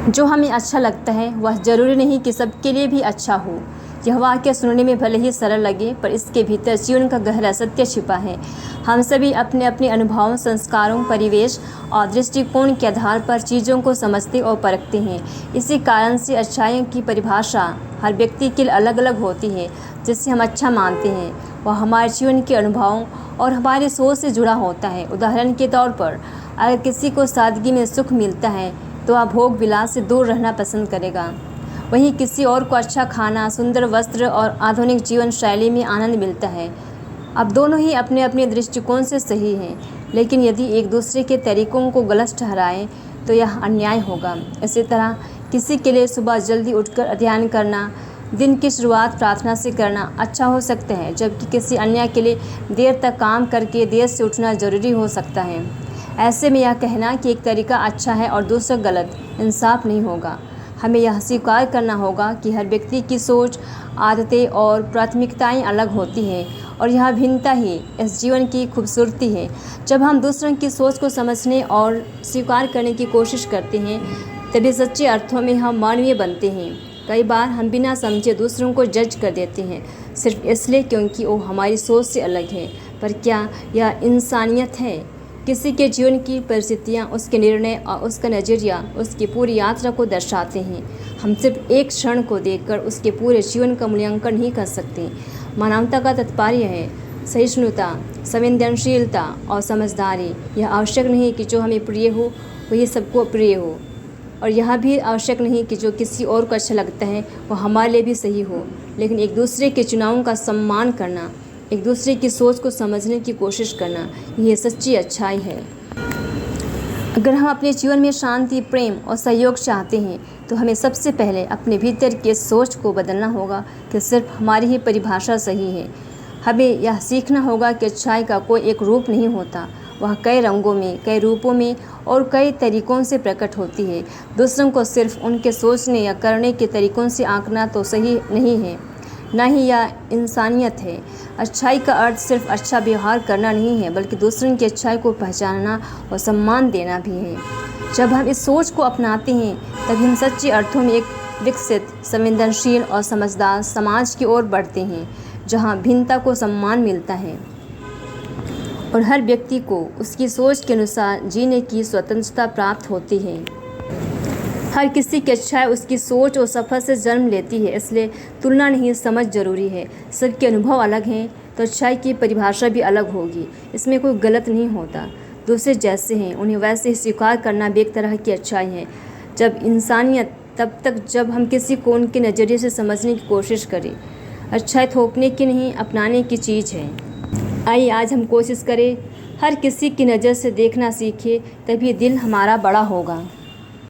जो हमें अच्छा लगता है वह ज़रूरी नहीं कि सबके लिए भी अच्छा हो। यह वाक्य सुनने में भले ही सरल लगे, पर इसके भीतर जीवन का गहरा सत्य छिपा है। हम सभी अपने अपने अनुभवों, संस्कारों, परिवेश और दृष्टिकोण के आधार पर चीज़ों को समझते और परखते हैं। इसी कारण से अच्छाई की परिभाषा हर व्यक्ति के लिए अलग अलग होती है। जिसे हम अच्छा मानते हैं वह हमारे जीवन के अनुभवों और हमारी सोच से जुड़ा होता है। उदाहरण के तौर पर, अगर किसी को सादगी में सुख मिलता है तो वह भोग विलास से दूर रहना पसंद करेगा। वहीं किसी और को अच्छा खाना, सुंदर वस्त्र और आधुनिक जीवन शैली में आनंद मिलता है। अब दोनों ही अपने अपने दृष्टिकोण से सही हैं, लेकिन यदि एक दूसरे के तरीकों को गलत ठहराएं तो यह अन्याय होगा। इसी तरह किसी के लिए सुबह जल्दी उठकर अध्ययन करना, दिन की शुरुआत प्रार्थना से करना अच्छा हो सकता है, जबकि किसी अन्य के लिए देर तक काम करके देर से उठना ज़रूरी हो सकता है। ऐसे में यह कहना कि एक तरीका अच्छा है और दूसरा गलत इंसाफ नहीं होगा। हमें यह स्वीकार करना होगा कि हर व्यक्ति की सोच, आदतें और प्राथमिकताएं अलग होती हैं, और यह भिन्नता ही इस जीवन की खूबसूरती है। जब हम दूसरों की सोच को समझने और स्वीकार करने की कोशिश करते हैं, तभी सच्चे अर्थों में हम मानवीय बनते हैं। कई बार हम बिना समझे दूसरों को जज कर देते हैं, सिर्फ इसलिए क्योंकि वो हमारी सोच से अलग है। पर क्या यह इंसानियत है? किसी के जीवन की परिस्थितियाँ, उसके निर्णय और उसका नज़रिया उसकी पूरी यात्रा को दर्शाते हैं। हम सिर्फ एक क्षण को देखकर उसके पूरे जीवन का मूल्यांकन नहीं कर सकते। मानवता का तात्पर्य है सहिष्णुता, संवेदनशीलता और समझदारी। यह आवश्यक नहीं कि जो हमें प्रिय हो वही सबको प्रिय हो, और यह भी आवश्यक नहीं कि जो किसी और को अच्छा लगता है वह हमारे लिए भी सही हो। लेकिन एक दूसरे के चुनावों का सम्मान करना, एक दूसरे की सोच को समझने की कोशिश करना, यह सच्ची अच्छाई है। अगर हम अपने जीवन में शांति, प्रेम और सहयोग चाहते हैं तो हमें सबसे पहले अपने भीतर की सोच को बदलना होगा कि सिर्फ हमारी ही परिभाषा सही है। हमें यह सीखना होगा कि अच्छाई का कोई एक रूप नहीं होता, वह कई रंगों में, कई रूपों में और कई तरीकों से प्रकट होती है। दूसरों को सिर्फ उनके सोचने या करने के तरीकों से आंकना तो सही नहीं है, ना ही यह इंसानियत है। अच्छाई का अर्थ सिर्फ अच्छा व्यवहार करना नहीं है, बल्कि दूसरों की अच्छाई को पहचानना और सम्मान देना भी है। जब हम इस सोच को अपनाते हैं तभी हम सच्चे अर्थों में एक विकसित, संवेदनशील और समझदार समाज की ओर बढ़ते हैं, जहाँ भिन्नता को सम्मान मिलता है और हर व्यक्ति को उसकी सोच के अनुसार जीने की स्वतंत्रता प्राप्त होती है। हर किसी की अच्छाई उसकी सोच और सफ़र से जन्म लेती है, इसलिए तुलना नहीं, समझ जरूरी है। सबके अनुभव अलग हैं तो अच्छाई की परिभाषा भी अलग होगी। इसमें कोई गलत नहीं होता। दूसरे जैसे हैं उन्हें वैसे ही स्वीकार करना भी एक तरह की अच्छाई है। जब इंसानियत तब तक जब हम किसी को उनके नज़रिए से समझने की कोशिश करें। अच्छाई थोपने की नहीं, अपनाने की चीज़ है। आइए आज हम कोशिश करें हर किसी की नज़र से देखना सीखें, तभी दिल हमारा बड़ा होगा।